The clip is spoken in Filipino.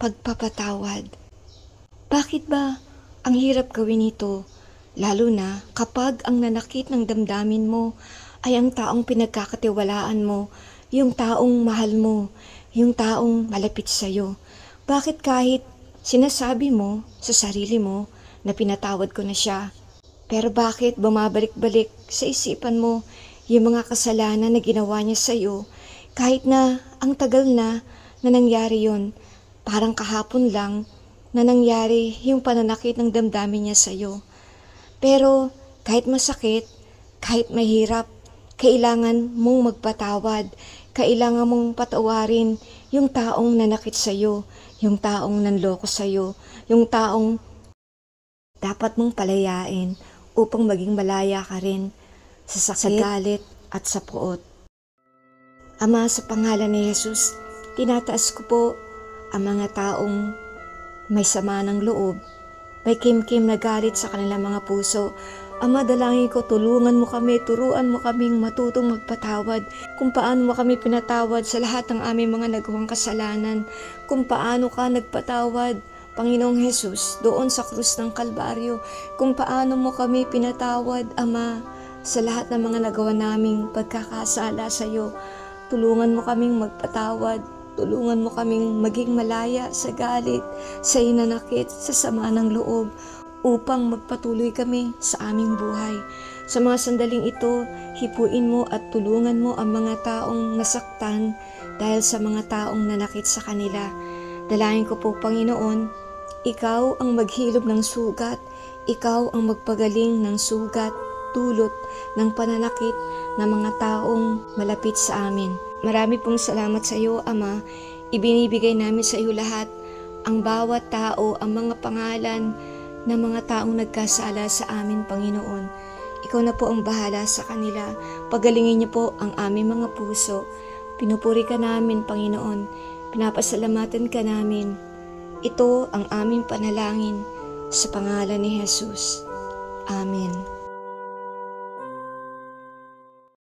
pagpapatawad. Bakit ba ang hirap gawin ito? Lalo na kapag ang nanakit ng damdamin mo ay ang taong pinagkakatiwalaan mo, yung taong mahal mo, yung taong malapit sa'yo. Bakit kahit sinasabi mo sa sarili mo na pinatawad ko na siya, pero bakit bumabalik-balik sa isipan mo yung mga kasalanan na ginawa niya sa'yo kahit na ang tagal na nangyari yon? Parang kahapon lang na nangyari yung pananakit ng damdamin niya sa'yo. Pero kahit masakit, kahit mahirap, kailangan mong magpatawad. Kailangan mong patawarin yung taong nanakit sa'yo, yung taong nanloko sa'yo, yung taong dapat mong palayain upang maging malaya ka rin sa sakit, sa galit at sa puot. Ama, sa pangalan ni Jesus, tinataas ko po ang mga taong may sama ng loob, may kimkim na galit sa kanilang mga puso. Ama, dalangin ko, tulungan mo kami, turuan mo kaming matutong magpatawad, kung paano mo kami pinatawad sa lahat ng aming mga nagawang kasalanan, kung paano ka nagpatawad, Panginoong Jesus, doon sa krus ng Kalbaryo, kung paano mo kami pinatawad, Ama, sa lahat ng mga nagawa naming pagkakasala sa iyo. Tulungan mo kaming magpatawad, tulungan mo kaming maging malaya sa galit, sa inanakit, sa sama ng loob, upang magpatuloy kami sa aming buhay. Sa mga sandaling ito, hipuin mo at tulungan mo ang mga taong nasaktan dahil sa mga taong nanakit sa kanila. Dalangin ko po, Panginoon, ikaw ang maghilom ng sugat, ikaw ang magpagaling ng sugat, dulot ng pananakit ng mga taong malapit sa amin. Marami pong salamat sa iyo, Ama. Ibinibigay namin sa iyo lahat, ang bawat tao, ang mga pangalan ng mga taong nagkasala sa amin, Panginoon. Ikaw na po ang bahala sa kanila. Pagalingin niyo po ang aming mga puso. Pinupuri ka namin, Panginoon. Pinapasalamatan ka namin. Ito ang aming panalangin sa pangalan ni Jesus. Amen.